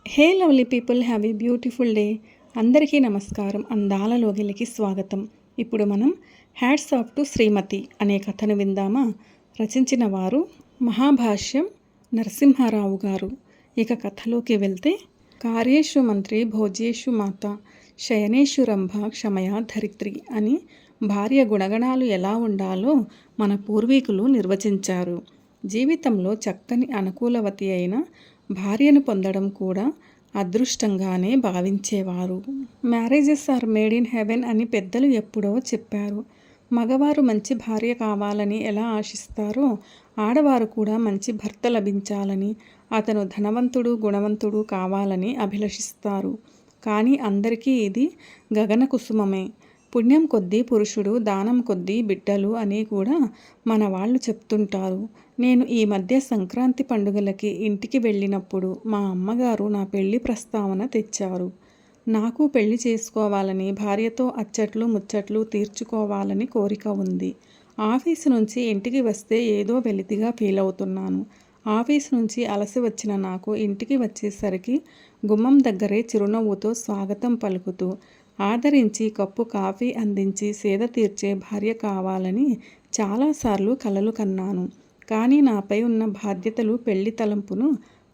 Hey lovely people, have a beautiful day. అందరికీ నమస్కారం. అందాల లోగిలికి స్వాగతం. ఇప్పుడు మనం హ్యాట్స్ ఆఫ్ టు శ్రీమతి అనే కథను విందామా? రచించిన వారు మహాభాష్యం నరసింహారావు గారు. ఇక కథలోకి వెళ్తే, కార్యేషు మంత్రి భోజ్యేషు మాత శయనేషు రంభ క్షమయా ధరిత్రి అని భార్య గుణగణాలు ఎలా ఉండాలో మన పూర్వీకులు నిర్వచించారు. జీవితంలో చక్కని అనుకూలవతి అయిన భార్యను పొందడం కూడా అదృష్టంగానే భావించేవారు. Marriages are made in heaven అని పెద్దలు ఎప్పుడో చెప్పారు. మగవారు మంచి భార్య కావాలని ఎలా ఆశిస్తారో, ఆడవారు కూడా మంచి భర్త లభించాలని, అతను ధనవంతుడు గుణవంతుడు కావాలని అభిలషిస్తారు. కానీ అందరికీ ఇది గగన కుసుమమే. పుణ్యం కొద్దీ పురుషుడు, దానం కొద్దీ బిడ్డలు అని కూడా మన వాళ్ళు చెప్తుంటారు. నేను ఈ మధ్య సంక్రాంతి పండుగలకి ఇంటికి వెళ్ళినప్పుడు మా అమ్మగారు నా పెళ్లి ప్రస్తావన తెచ్చారు. నాకు పెళ్లి చేసుకోవాలని, భార్యతో అచ్చట్లు ముచ్చట్లు తీర్చుకోవాలని కోరిక ఉంది. ఆఫీసు నుంచి ఇంటికి వస్తే ఏదో వెలితిగా ఫీల్ అవుతున్నాను. ఆఫీసు నుంచి అలసి వచ్చిన నాకు ఇంటికి వచ్చేసరికి గుమ్మం దగ్గరే చిరునవ్వుతో స్వాగతం పలుకుతూ, ఆదరించి కప్పు కాఫీ అందించి సేద తీర్చే భార్య కావాలని చాలాసార్లు కలలు కన్నాను. కానీ నాపై ఉన్న బాధ్యతలు పెళ్లి తలంపును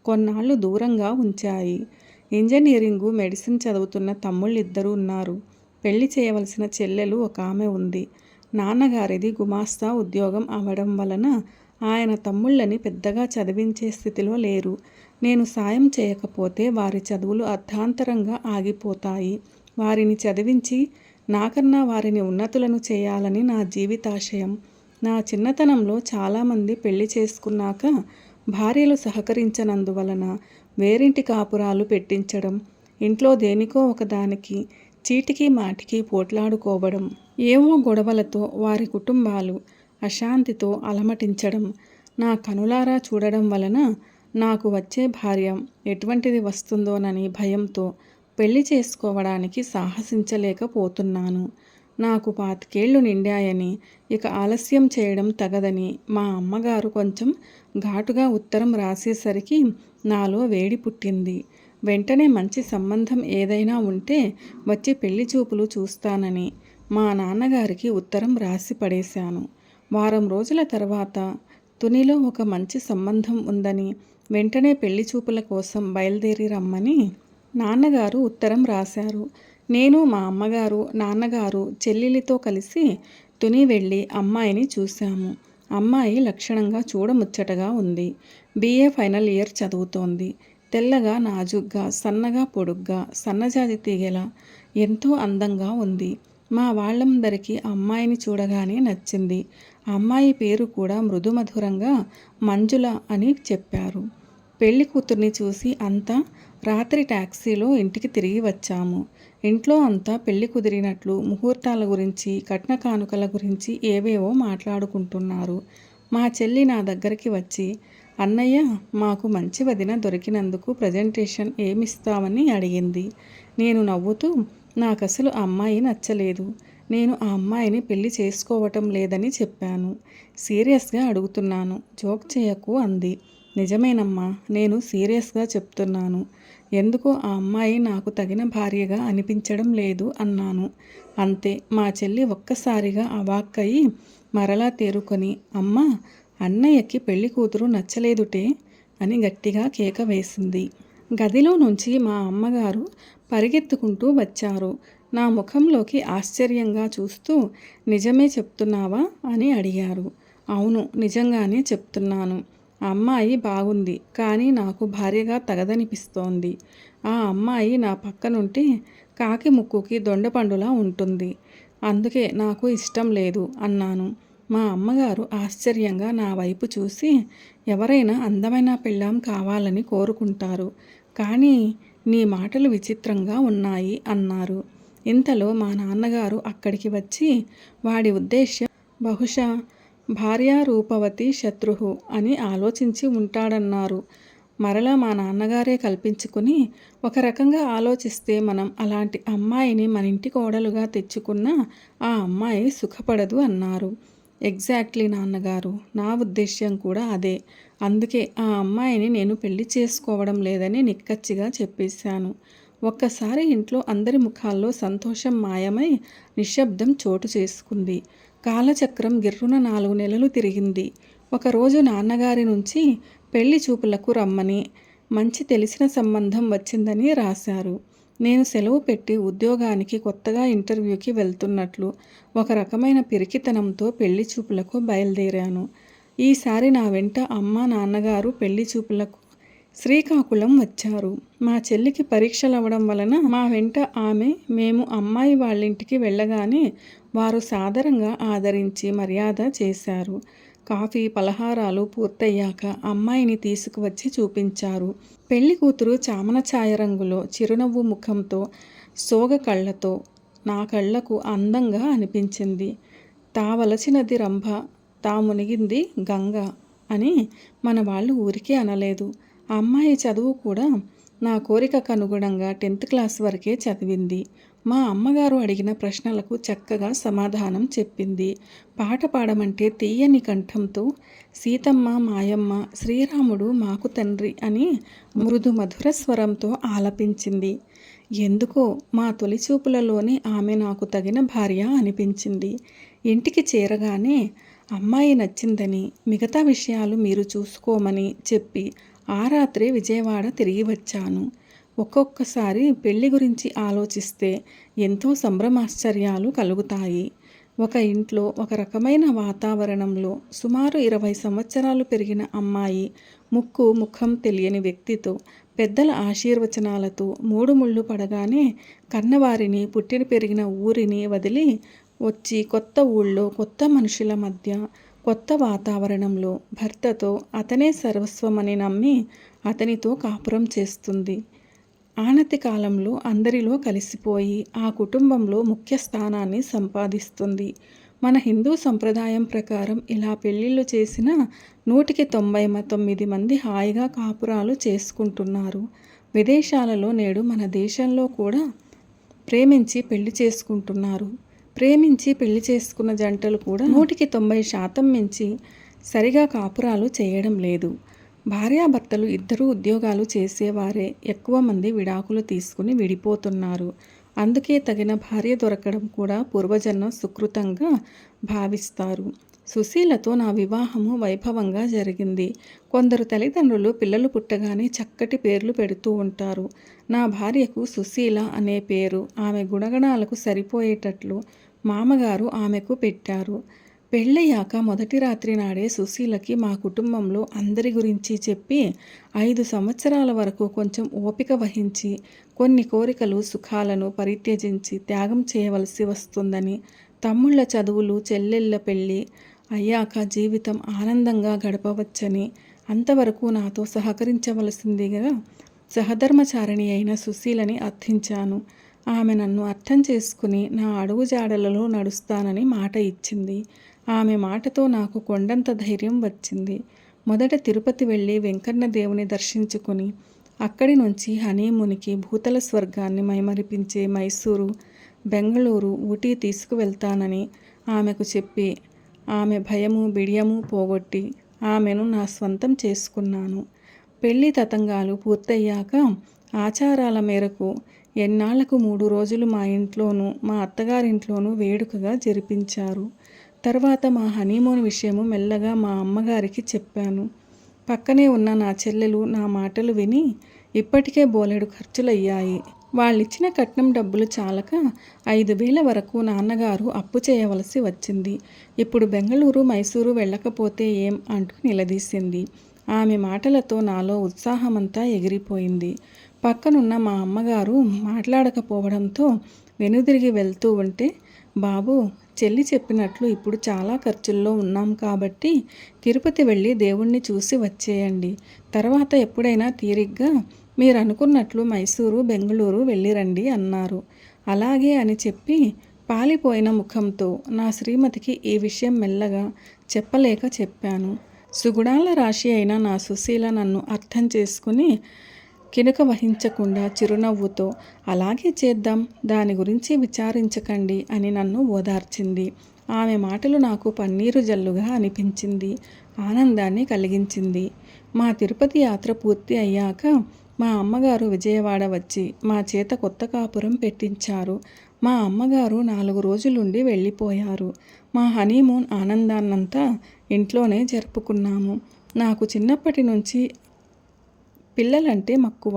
కొన్నాళ్ళు దూరంగా ఉంచాయి. ఇంజనీరింగు, మెడిసిన్ చదువుతున్న తమ్ముళ్ళిద్దరూ ఉన్నారు. పెళ్లి చేయవలసిన చెల్లెలు ఒక ఆమె ఉంది. నాన్నగారిది గుమాస్తా ఉద్యోగం అవడం వలన ఆయన తమ్ముళ్ళని పెద్దగా చదివించే స్థితిలో లేరు. నేను సాయం చేయకపోతే వారి చదువులు అర్ధాంతరంగా ఆగిపోతాయి. వారిని చదివించి నాకన్నా వారిని ఉన్నతులను చేయాలని నా జీవితాశయం. నా చిన్నతనంలో చాలామంది పెళ్లి చేసుకున్నాక భార్యలు సహకరించనందువలన వేరింటి కాపురాలు పెట్టించడం, ఇంట్లో దేనికో ఒకదానికి చీటికి మాటికి పోట్లాడుకోవడం, ఏవో గొడవలతో వారి కుటుంబాలు అశాంతితో అలమటించడం నా కనులారా చూడడం వలన నాకు వచ్చే భార్య ఎటువంటిది వస్తుందోనని భయంతో పెళ్లి చేసుకోవడానికి సాహసించలేకపోతున్నాను. నాకు 25 ఏళ్ళు నిండాయని, ఇక ఆలస్యం చేయడం తగదని మా అమ్మగారు కొంచెం ఘాటుగా ఉత్తరం రాసేసరికి నాలో వేడి పుట్టింది. వెంటనే మంచి సంబంధం ఏదైనా ఉంటే వచ్చి పెళ్లి చూపులు చూస్తానని మా నాన్నగారికి ఉత్తరం రాసి పడేశాను. వారం రోజుల తర్వాత తునిలో ఒక మంచి సంబంధం ఉందని, వెంటనే పెళ్లి చూపుల కోసం బయలుదేరి రమ్మని నాన్నగారు ఉత్తరం రాశారు. నేను, మా అమ్మగారు, నాన్నగారు, చెల్లెలితో కలిసి తుని వెళ్ళి అమ్మాయిని చూశాము. అమ్మాయి లక్షణంగా చూడముచ్చటగా ఉంది. BA ఫైనల్ ఇయర్ చదువుతోంది. తెల్లగా, నాజుగ్గా, సన్నగా, పొడుగ్గా, సన్నజాజి తీగెలా ఎంతో అందంగా ఉంది. మా వాళ్ళందరికీ అమ్మాయిని చూడగానే నచ్చింది. అమ్మాయి పేరు కూడా మృదుమధురంగా మంజుల అని చెప్పారు. పెళ్లి కూతుర్ని చూసి అంతా రాత్రి టాక్సీలో ఇంటికి తిరిగి వచ్చాము. ఇంట్లో అంతా పెళ్లి కుదిరినట్లు ముహూర్తాల గురించి, కట్న కానుకల గురించి ఏవేవో మాట్లాడుకుంటున్నారు. మా చెల్లి నా దగ్గరికి వచ్చి, అన్నయ్య, మాకు మంచి వదిన దొరికినందుకు ప్రజెంటేషన్ ఏమిస్తావని అడిగింది. నేను నవ్వుతూ, నాకసలు ఆ అమ్మాయి నచ్చలేదు. నేను ఆ అమ్మాయిని పెళ్లి చేసుకోవటం లేదని చెప్పాను. సీరియస్గా అడుగుతున్నాను, జోక్ చేయకు అంది. నిజమేనమ్మా, నేను సీరియస్గా చెప్తున్నాను. ఎందుకో ఆ అమ్మాయి నాకు తగిన భార్యగా అనిపించడం లేదు అన్నాను. అంతే. మా చెల్లి ఒక్కసారిగా అవాక్కయి మరలా తేరుకొని, అమ్మా, అన్నయ్యకి పెళ్లి కూతురు నచ్చలేదుటే అని గట్టిగా కేక వేసింది. గదిలో నుంచి మా అమ్మగారు పరిగెత్తుకుంటూ వచ్చారు. నా ముఖంలోకి ఆశ్చర్యంగా చూస్తూ, నిజమే చెప్తున్నావా అని అడిగారు. అవును, నిజంగానే చెప్తున్నాను. అమ్మాయి బాగుంది, కానీ నాకు భార్యగా తగదనిపిస్తోంది. ఆ అమ్మాయి నా పక్కనుంటే కాకి ముక్కుకి దొండపండులా ఉంటుంది. అందుకే నాకు ఇష్టం లేదు అన్నాను. మా అమ్మగారు ఆశ్చర్యంగా నా వైపు చూసి, ఎవరైనా అందమైన పెళ్ళాం కావాలని కోరుకుంటారు, కానీ నీ మాటలు విచిత్రంగా ఉన్నాయి అన్నారు. ఇంతలో మా నాన్నగారు అక్కడికి వచ్చి, వాడి ఉద్దేశ్యం బహుశా భార్యారూపవతి శత్రుహు అని ఆలోచించి ఉంటాడన్నారు. మరలా మా నాన్నగారే కల్పించుకుని, ఒక రకంగా ఆలోచిస్తే మనం అలాంటి అమ్మాయిని మన ఇంటి కోడలుగా తెచ్చుకున్నా ఆ అమ్మాయి సుఖపడదు అన్నారు. ఎగ్జాక్ట్లీ నాన్నగారు, నా ఉద్దేశ్యం కూడా అదే. అందుకే ఆ అమ్మాయిని నేను పెళ్లి చేసుకోవడం లేదని నిక్కచ్చిగా చెప్పేశాను. ఒక్కసారి ఇంట్లో అందరి ముఖాల్లో సంతోషం మాయమై నిశ్శబ్దం చోటు చేసుకుంది. కాలచక్రం గిర్రున 4 నెలలు తిరిగింది. ఒకరోజు నాన్నగారి నుంచి పెళ్లి చూపులకు రమ్మని, మంచి తెలిసిన సంబంధం వచ్చిందని రాశారు. నేను సెలవు పెట్టి ఉద్యోగానికి కొత్తగా ఇంటర్వ్యూకి వెళ్తున్నట్లు ఒక రకమైన పిరికితనంతో పెళ్లి చూపులకు బయలుదేరాను. ఈసారి నా వెంట అమ్మ, నాన్నగారు పెళ్లి చూపులకు శ్రీకాకుళం వచ్చారు. మా చెల్లికి పరీక్షలవ్వడం వలన మా వెంట మేము అమ్మాయి వాళ్ళింటికి వెళ్ళగానే వారు సాదరంగా ఆదరించి మర్యాద చేశారు. కాఫీ, పలహారాలు పూర్తయ్యాక అమ్మాయిని తీసుకువచ్చి చూపించారు. పెళ్లి కూతురు చామన ఛాయ రంగులో, చిరునవ్వు ముఖంతో, సోగ కళ్ళతో నా కళ్ళకు అందంగా అనిపించింది. తావలచినది రంభ, తా మునిగింది గంగ అని మన వాళ్ళు ఊరికే అనలేదు. ఆ అమ్మాయి చదువు కూడా నా కోరికకు అనుగుణంగా 10th క్లాస్ వరకే చదివింది. మా అమ్మగారు అడిగిన ప్రశ్నలకు చక్కగా సమాధానం చెప్పింది. పాట పాడమంటే తీయని కంఠంతో సీతమ్మ మాయమ్మ, శ్రీరాముడు మాకు తండ్రి అని మృదు మధుర స్వరంతో ఆలపించింది. ఎందుకో మా తొలి చూపులలోనే ఆమె నాకు తగిన భార్య అనిపించింది. ఇంటికి చేరగానే అమ్మాయి నచ్చిందని, మిగతా విషయాలు మీరు చూసుకోమని చెప్పి ఆ రాత్రే విజయవాడ తిరిగి వచ్చాను. ఒక్కొక్కసారి పెళ్లి గురించి ఆలోచిస్తే ఎంతో సంభ్రమాశ్చర్యాలు కలుగుతాయి. ఒక ఇంట్లో ఒక రకమైన వాతావరణంలో సుమారు 20 సంవత్సరాలు పెరిగిన అమ్మాయి, ముఖం తెలియని వ్యక్తితో, పెద్దల ఆశీర్వచనాలతో 3 ముళ్ళు పడగానే కన్నవారిని, పుట్టిన పెరిగిన ఊరిని వదిలి వచ్చి కొత్త ఊళ్ళో, కొత్త మనుషుల మధ్య, కొత్త వాతావరణంలో భర్తతో అతనే సర్వస్వమని నమ్మి అతనితో కాపురం చేస్తుంది. ఆనతి కాలంలో అందరిలో కలిసిపోయి ఆ కుటుంబంలో ముఖ్య స్థానాన్ని సంపాదిస్తుంది. మన హిందూ సంప్రదాయం ప్రకారం ఇలా పెళ్ళిళ్ళు చేసిన 199 మంది హాయిగా కాపురాలు చేసుకుంటున్నారు. విదేశాలలో నేడు మన దేశంలో కూడా ప్రేమించి పెళ్లి చేసుకుంటున్నారు. ప్రేమించి పెళ్లి చేసుకున్న జంటలు కూడా 190% మించి సరిగా కాపురాలు చేయడం లేదు. భార్యాభర్తలు ఇద్దరూ ఉద్యోగాలు చేసేవారే ఎక్కువ మంది విడాకులు తీసుకుని విడిపోతున్నారు. అందుకే తగిన భార్య దొరకడం కూడా పూర్వజన్మ సుకృతంగా భావిస్తారు. సుశీలతో నా వివాహము వైభవంగా జరిగింది. కొందరు తల్లిదండ్రులు పిల్లలు పుట్టగానే చక్కటి పేర్లు పెడుతూ ఉంటారు. నా భార్యకు సుశీల అనే పేరు ఆమె గుణగణాలకు సరిపోయేటట్లు మామగారు ఆమెకు పెట్టారు. పెళ్ళయ్యాక మొదటి రాత్రి నాడే సుశీలకి మా కుటుంబంలో అందరి గురించి చెప్పి 5 సంవత్సరాల వరకు కొంచెం ఓపిక వహించి కొన్ని కోరికలు, సుఖాలను పరిత్యజించి త్యాగం చేయవలసి వస్తుందని, తమ్ముళ్ళ చదువులు, చెల్లెళ్ళ పెళ్ళి అయ్యాక జీవితం ఆనందంగా గడపవచ్చని, అంతవరకు నాతో సహకరించవలసిందిగా సహధర్మచారిణి అయిన సుశీలని అర్థించాను. ఆమె నన్ను అర్థం చేసుకుని నా అడుగుజాడలలో నడుస్తానని మాట ఇచ్చింది. ఆమె మాటతో నాకు కొండంత ధైర్యం వచ్చింది. మొదట తిరుపతి వెళ్ళి వెంకన్న దేవుని దర్శించుకుని అక్కడి నుంచి హనీమూన్కి భూతల స్వర్గాన్ని మైమరిపించే మైసూరు, బెంగళూరు, ఊటీ తీసుకువెళ్తానని ఆమెకు చెప్పి ఆమె భయము, బిడియము పోగొట్టి ఆమెను నా స్వంతం చేసుకున్నాను. పెళ్లి తతంగాలు పూర్తయ్యాక ఆచారాల మేరకు ఎన్నాళ్లకు 3 రోజులు మా ఇంట్లోనూ మా అత్తగారింట్లోనూ వేడుకగా జరిపించారు. తర్వాత మా హనీమూన్ విషయము మెల్లగా మా అమ్మగారికి చెప్పాను. పక్కనే ఉన్న నా చెల్లెలు నా మాటలు విని ఇప్పటికే బోలెడు ఖర్చులయ్యాయి. వాళ్ళిచ్చిన కట్నం డబ్బులు చాలక 5,000 వరకు నాన్నగారు అప్పు చేయవలసి వచ్చింది. ఇప్పుడు బెంగళూరు, మైసూరు వెళ్ళకపోతే ఏం అంటూ నిలదీసింది. ఆమె మాటలతో నాలో ఉత్సాహమంతా ఎగిరిపోయింది. పక్కనున్న మా అమ్మగారు మాట్లాడకపోవడంతో వెనుదిరిగి వెళ్తూ ఉంటే, బాబు, చెల్లి చెప్పినట్లు ఇప్పుడు చాలా ఖర్చుల్లో ఉన్నాం కాబట్టి తిరుపతి వెళ్ళి దేవుణ్ణి చూసి వచ్చేయండి. తర్వాత ఎప్పుడైనా తీరిగ్గా మీరు అనుకున్నట్లు మైసూరు, బెంగళూరు వెళ్ళిరండి అన్నారు. అలాగే అని చెప్పి పాలిపోయిన ముఖంతో నా శ్రీమతికి ఈ విషయం మెల్లగా చెప్పలేక చెప్పాను. సుగుణాల రాశి అయిన నా సుశీల నన్ను అర్థం చేసుకుని కినుక వహించకుండా చిరునవ్వుతో అలాగే చేద్దాం, దాని గురించి విచారించకండి అని నన్ను ఓదార్చింది. ఆమె మాటలు నాకు పన్నీరు జల్లుగా అనిపించింది, ఆనందాన్ని కలిగించింది. మా తిరుపతి యాత్ర పూర్తి అయ్యాక మా అమ్మగారు విజయవాడ వచ్చి మా చేత కొత్త కాపురం పెట్టించారు. మా అమ్మగారు 4 రోజులుండి వెళ్ళిపోయారు. మా హనీమూన్ ఆనందాన్నంతా ఇంట్లోనే జరుపుకున్నాము. నాకు చిన్నప్పటి నుంచి పిల్లలంటే మక్కువ.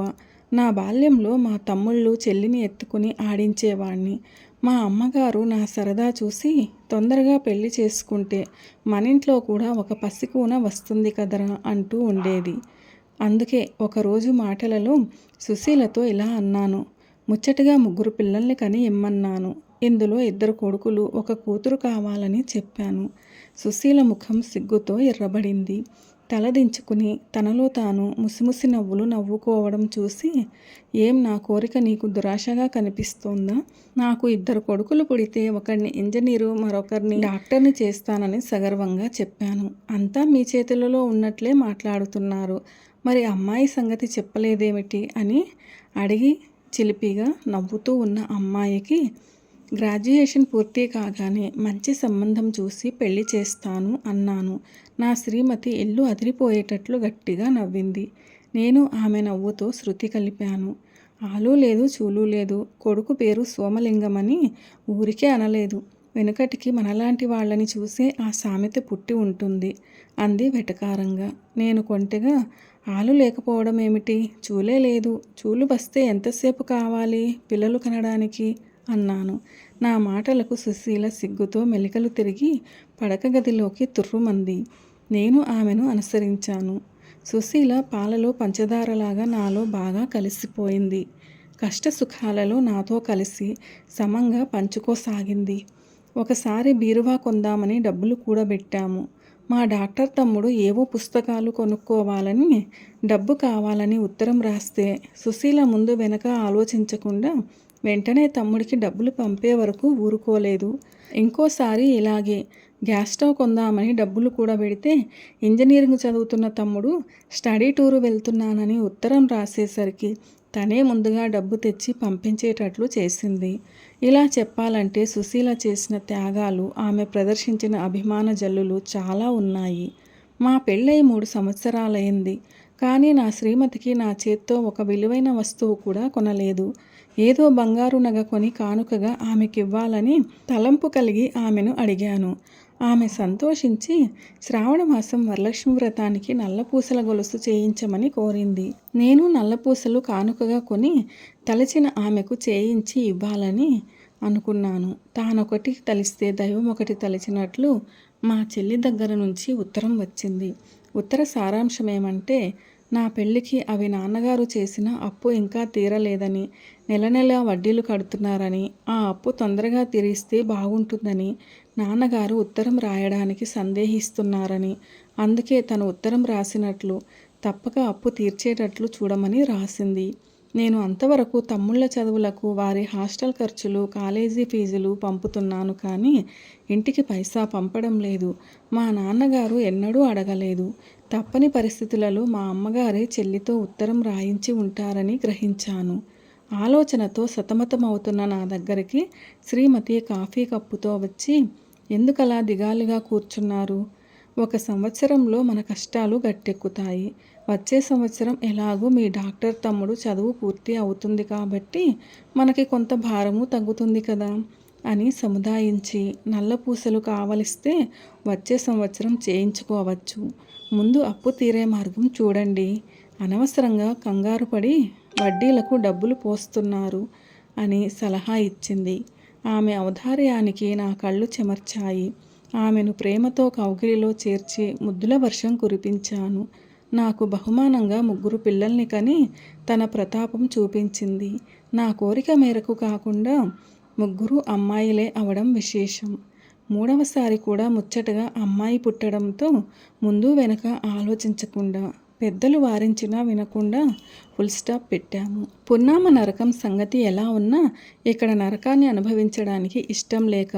నా బాల్యంలో మా తమ్ముళ్ళు చెల్లిని ఎత్తుకుని ఆడించేవాణ్ణి. మా అమ్మగారు నా సరదా చూసి తొందరగా పెళ్లి చేసుకుంటే మనింట్లో కూడా ఒక పసికూన వస్తుంది కదరా అంటూ ఉండేది. అందుకే ఒకరోజు మాటలలో సుశీలతో ఇలా అన్నాను. ముచ్చటగా 3 పిల్లల్ని కని ఇమ్మన్నాను. ఇందులో 2 కొడుకులు 1 కూతురు కావాలని చెప్పాను. సుశీల ముఖం సిగ్గుతో ఎర్రబడింది. తలదించుకుని తనలో తాను ముసిముసి నవ్వులు నవ్వుకోవడం చూసి, ఏం నా కోరిక నీకు దురాశగా కనిపిస్తోందా? నాకు 2 కొడుకులు పుడితే ఒకడిని ఇంజనీరు మరొకరిని డాక్టర్ని చేస్తానని సగర్వంగా చెప్పాను. అంతా మీ చేతులలో ఉన్నట్లే మాట్లాడుతున్నారు. మరి అమ్మాయి సంగతి చెప్పలేదేమిటి అని అడిగి చిలిపిగా నవ్వుతూ ఉన్న అమ్మాయికి గ్రాడ్యుయేషన్ పూర్తి కాగానే మంచి సంబంధం చూసి పెళ్లి చేస్తాను అన్నాను. నా శ్రీమతి ఇల్లు అదిరిపోయేటట్లు గట్టిగా నవ్వింది. నేను ఆమె నవ్వుతో శృతి కలిపాను. ఆలు లేదు చూలు లేదు, కొడుకు పేరు సోమలింగమని ఊరికే అనలేదు. వెనుకటికి మనలాంటి వాళ్ళని చూసే ఆ సామెత పుట్టి ఉంటుంది అంది వెటకారంగా. నేను కొంటెగా, ఆలు లేకపోవడం ఏమిటి, చూలే లేదు, చూలు బస్తే ఎంతసేపు కావాలి పిల్లలు కనడానికి అన్నాను. నా మాటలకు సుశీల సిగ్గుతో మెలికలు తిరిగి పడక గదిలోకి తుర్రుమంది. నేను ఆమెను అనుసరించాను. సుశీల పాలలో పంచదారలాగా నాలో బాగా కలిసిపోయింది. కష్ట సుఖాలలో నాతో కలిసి సమంగా పంచుకోసాగింది. ఒకసారి బీరువా కొందామని డబ్బులు కూడబెట్టాము. మా డాక్టర్ తమ్ముడు ఏవో పుస్తకాలు కొనుక్కోవాలని డబ్బు కావాలని ఉత్తరం రాస్తే సుశీల ముందు వెనక ఆలోచించకుండా వెంటనే తమ్ముడికి డబ్బులు పంపే వరకు ఊరుకోలేదు. ఇంకోసారి ఇలాగే గ్యాస్ స్టవ్ కొందామని డబ్బులు కూడబెడితే ఇంజనీరింగ్ చదువుతున్న తమ్ముడు స్టడీ టూరు వెళ్తున్నానని ఉత్తరం రాసేసరికి తనే ముందుగా డబ్బు తెచ్చి పంపించేటట్లు చేసింది. ఇలా చెప్పాలంటే సుశీల చేసిన త్యాగాలు, ఆమె ప్రదర్శించిన అభిమాన జల్లులు చాలా ఉన్నాయి. మా పెళ్ళై 3 సంవత్సరాలైంది. కానీ నా శ్రీమతికి నా చేత్తో ఒక విలువైన వస్తువు కూడా కొనలేదు. ఏదో బంగారు నగ కొని కానుకగా ఆమెకివ్వాలని తలంపు కలిగి ఆమెను అడిగాను. ఆమె సంతోషించి శ్రావణమాసం వరలక్ష్మి వ్రతానికి నల్లపూసల గొలుసు చేయించమని కోరింది. నేను నల్లపూసలు కానుకగా కొని తలచిన ఆమెకు చేయించి ఇవ్వాలని అనుకున్నాను. తానొకటి తలిస్తే దైవం ఒకటి తలిచినట్లు మా చెల్లి దగ్గర నుంచి ఉత్తరం వచ్చింది. ఉత్తర సారాంశమేమంటే, నా పెళ్లికి అవి నాన్నగారు చేసిన అప్పు ఇంకా తీరలేదని, నెల నెల వడ్డీలు కడుతున్నారని, ఆ అప్పు తొందరగా తీరిస్తే బాగుంటుందని నాన్నగారు ఉత్తరం రాయడానికి సందేహిస్తున్నారని, అందుకే తను ఉత్తరం రాసినట్లు తప్పక అప్పు తీర్చేటట్లు చూడమని రాసింది. నేను అంతవరకు తమ్ముళ్ళ చదువులకు, వారి హాస్టల్ ఖర్చులు, కాలేజీ ఫీజులు పంపుతున్నాను కానీ ఇంటికి పైసా పంపడం లేదు. మా నాన్నగారు ఎన్నడూ అడగలేదు. తప్పని పరిస్థితులలో మా అమ్మగారే చెల్లితో ఉత్తరం రాయించి ఉంటారని గ్రహించాను. ఆలోచనతో సతమతమవుతున్న నా దగ్గరికి శ్రీమతి కాఫీ కప్పుతో వచ్చి, ఎందుకలా దిగాలుగా కూర్చున్నారు? 1 సంవత్సరంలో మన కష్టాలు గట్టెక్కుతాయి. వచ్చే సంవత్సరం ఎలాగూ మీ డాక్టర్ తమ్ముడు చదువు పూర్తి అవుతుంది కాబట్టి మనకి కొంత భారము తగ్గుతుంది కదా అని సముదాయించి, నల్లపూసలు కావలిస్తే వచ్చే సంవత్సరం చేయించుకోవచ్చు. ముందు అప్పు తీరే మార్గం చూడండి. అనవసరంగా కంగారు పడి వడ్డీలకు డబ్బులు పోస్తున్నారు అని సలహా ఇచ్చింది. ఆమె ఔదార్యానికి నా కళ్ళు చెమర్చాయి. ఆమెను ప్రేమతో కౌగిలిలో చేర్చి ముద్దుల వర్షం కురిపించాను. నాకు బహుమానంగా 3 పిల్లల్ని కని తన ప్రతాపం చూపించింది. నా కోరిక మేరకు కాకుండా 3 అమ్మాయిలే అవడం విశేషం. 3వసారి కూడా ముచ్చటగా అమ్మాయి పుట్టడంతో ముందు వెనక ఆలోచించకుండా, పెద్దలు వారించినా వినకుండా ఫుల్ స్టాప్ పెట్టాము. పున్నామ నరకం సంగతి ఎలా ఉన్నా ఇక్కడ నరకాన్ని అనుభవించడానికి ఇష్టం లేక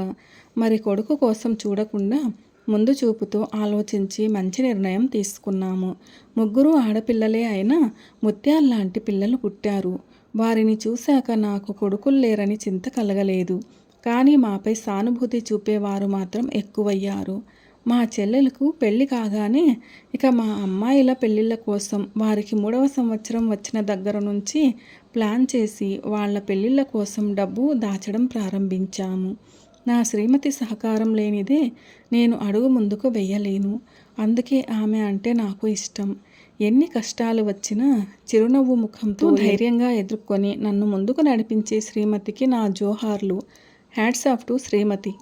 మరి కొడుకు కోసం చూడకుండా ముందు చూపుతో ఆలోచించి మంచి నిర్ణయం తీసుకున్నాము. 3 ఆడపిల్లలే అయినా ముత్యాల్లాంటి పిల్లలు పుట్టారు. వారిని చూశాక నాకు కొడుకులు లేరని చింత కలగలేదు. కానీ మాపై సానుభూతి చూపేవారు మాత్రం ఎక్కువయ్యారు. మా చెల్లెలకు పెళ్లి కాగానే ఇక మా అమ్మాయిల పెళ్ళిళ్ళ కోసం వారికి 3వ సంవత్సరం వచ్చిన దగ్గర నుంచి ప్లాన్ చేసి వాళ్ళ పెళ్ళిళ్ళ కోసం డబ్బు దాచడం ప్రారంభించాము. నా శ్రీమతి సహకారం లేనిదే నేను అడుగు ముందుకు వెయ్యలేను. అందుకే ఆమె అంటే నాకు ఇష్టం. ఎన్ని కష్టాలు వచ్చినా చిరునవ్వు ముఖంతో ధైర్యంగా ఎదుర్కొని నన్ను ముందుకు నడిపించే శ్రీమతికి నా జోహార్లు. హ్యాట్స్ ఆఫ్ టు శ్రీమతి.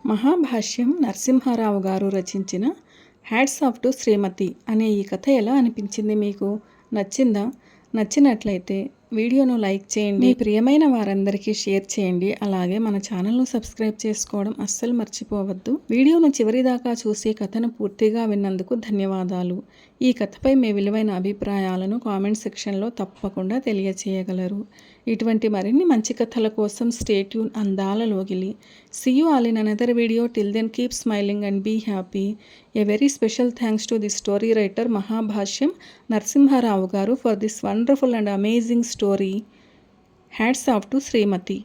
మహాభాష్యం నరసింహారావు గారు రచించిన హ్యాట్స్ ఆఫ్ టు శ్రీమతి అనే ఈ కథ ఎలా అనిపించింది మీకు? నచ్చిందా? నచ్చినట్లయితే వీడియోను లైక్ చేయండి, మీ ప్రియమైన వారందరికీ షేర్ చేయండి. అలాగే మన ఛానల్ను సబ్స్క్రైబ్ చేసుకోవడం అస్సలు మర్చిపోవద్దు. వీడియోను చివరిదాకా చూసి కథను పూర్తిగా విన్నందుకు ధన్యవాదాలు. ఈ కథపై మీ విలువైన అభిప్రాయాలను కామెంట్ సెక్షన్లో తప్పకుండా తెలియచేయగలరు. ఇటువంటి మరిన్ని మంచి కథల కోసం stay tune Andala Logili. See you all in another video. Till then keep smiling and be happy. A very special thanks to the story writer Mahabhashyam Narasimharao garu for this wonderful and amazing story. Hats off to Shrimati.